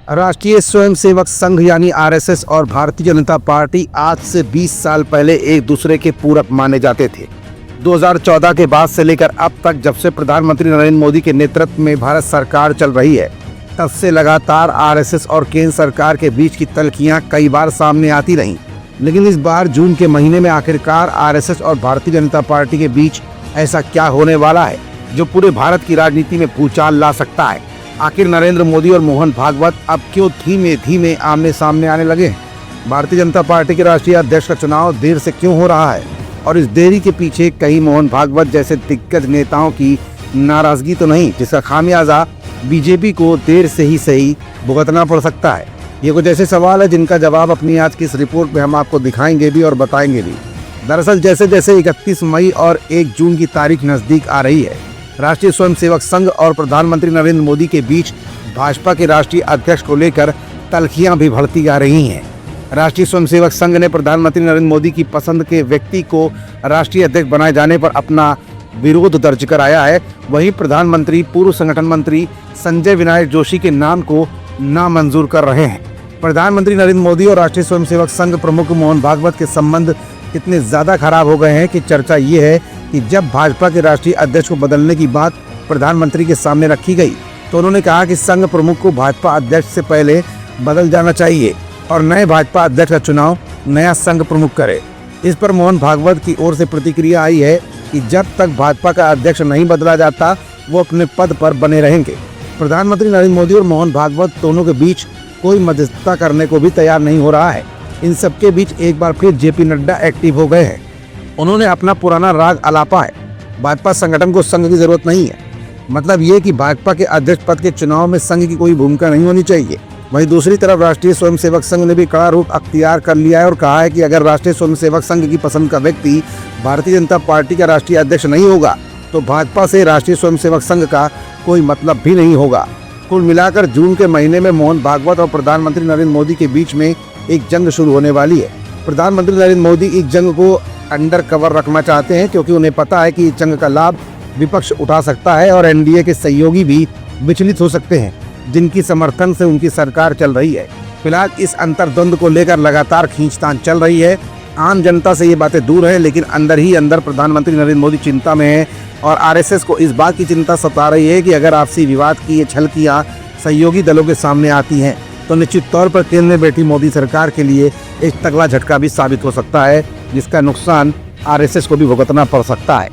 राष्ट्रीय स्वयंसेवक संघ यानी आरएसएस और भारतीय जनता पार्टी आज से 20 साल पहले एक दूसरे के पूरक माने जाते थे। 2014 के बाद से लेकर अब तक जब से प्रधानमंत्री नरेंद्र मोदी के नेतृत्व में भारत सरकार चल रही है, तब से लगातार आरएसएस और केंद्र सरकार के बीच की तल्खियां कई बार सामने आती रहीं। लेकिन इस बार जून के महीने में आखिरकार आरएसएस और भारतीय जनता पार्टी के बीच ऐसा क्या होने वाला है जो पूरे भारत की राजनीति में भूचाल ला सकता है। आखिर नरेंद्र मोदी और मोहन भागवत अब क्यों धीमे धीमे आमने सामने आने लगे हैं? भारतीय जनता पार्टी के राष्ट्रीय अध्यक्ष का चुनाव देर से क्यों हो रहा है और इस देरी के पीछे कहीं मोहन भागवत जैसे दिग्गज नेताओं की नाराजगी तो नहीं, जिसका खामियाजा बीजेपी को देर से ही सही भुगतना पड़ सकता है? ये कुछ ऐसे सवाल है जिनका जवाब अपनी आज की इस रिपोर्ट में हम आपको दिखाएंगे भी और बताएंगे भी। दरअसल जैसे जैसे 31 मई और 1 जून की तारीख नजदीक आ रही है, राष्ट्रीय स्वयंसेवक संघ और प्रधानमंत्री नरेंद्र मोदी के बीच भाजपा के राष्ट्रीय अध्यक्ष को लेकर तल्खियां भी बढ़ती जा रही हैं। राष्ट्रीय स्वयंसेवक संघ ने प्रधानमंत्री नरेंद्र मोदी की पसंद के व्यक्ति को राष्ट्रीय अध्यक्ष बनाए जाने पर अपना विरोध दर्ज कराया है। वहीं प्रधानमंत्री पूर्व संगठन मंत्री संजय विनायक जोशी के नाम को नामंजूर कर रहे हैं। प्रधानमंत्री नरेंद्र मोदी और राष्ट्रीय स्वयंसेवक संघ प्रमुख मोहन भागवत के संबंध इतने ज्यादा खराब हो गए हैं कि चर्चा ये है कि जब भाजपा के राष्ट्रीय अध्यक्ष को बदलने की बात प्रधानमंत्री के सामने रखी गई तो उन्होंने कहा कि संघ प्रमुख को भाजपा अध्यक्ष से पहले बदल जाना चाहिए और नए भाजपा अध्यक्ष का चुनाव नया संघ प्रमुख करे। इस पर मोहन भागवत की ओर से प्रतिक्रिया आई है कि जब तक भाजपा का अध्यक्ष नहीं बदला जाता वो अपने पद पर बने रहेंगे। प्रधानमंत्री नरेंद्र मोदी और मोहन भागवत दोनों के बीच कोई मध्यस्थता करने को भी तैयार नहीं हो रहा है। इन सबके बीच एक बार फिर जेपी नड्डा एक्टिव हो गए हैं। उन्होंने अपना पुराना राग अलापा है। भाजपा संगठन को संघ की जरूरत नहीं है, मतलब ये कि भाजपा के अध्यक्ष पद के चुनाव में संघ की कोई भूमिका नहीं होनी चाहिए। वहीं दूसरी तरफ राष्ट्रीय स्वयंसेवक संघ ने भी कड़ा रुख अख्तियार कर लिया है और कहा है कि अगर राष्ट्रीय स्वयंसेवक संघ की पसंद का व्यक्ति भारतीय जनता पार्टी का राष्ट्रीय अध्यक्ष नहीं होगा तो भाजपा से राष्ट्रीय स्वयंसेवक संघ का कोई मतलब भी नहीं होगा। कुल मिलाकर जून के महीने में मोहन भागवत और प्रधानमंत्री नरेंद्र मोदी के बीच में एक जंग शुरू होने वाली है। प्रधानमंत्री नरेंद्र मोदी इस जंग को अंडर कवर रखना चाहते हैं क्योंकि उन्हें पता है कि इस जंग का लाभ विपक्ष उठा सकता है और एनडीए के सहयोगी भी विचलित हो सकते हैं जिनकी समर्थन से उनकी सरकार चल रही है। फिलहाल इस अंतर्द्वंद को लेकर लगातार खींचतान चल रही है। आम जनता से ये बातें दूर है, लेकिन अंदर ही अंदर प्रधानमंत्री नरेंद्र मोदी चिंता में है और आरएसएस को इस बात की चिंता सता रही है कि अगर आपसी विवाद की ये छलकियां सहयोगी दलों के सामने आती हैं तो निश्चित तौर पर केंद्र में बैठी मोदी सरकार के लिए एक तगड़ा झटका भी साबित हो सकता है, जिसका नुकसान आरएसएस को भी भुगतना पड़ सकता है।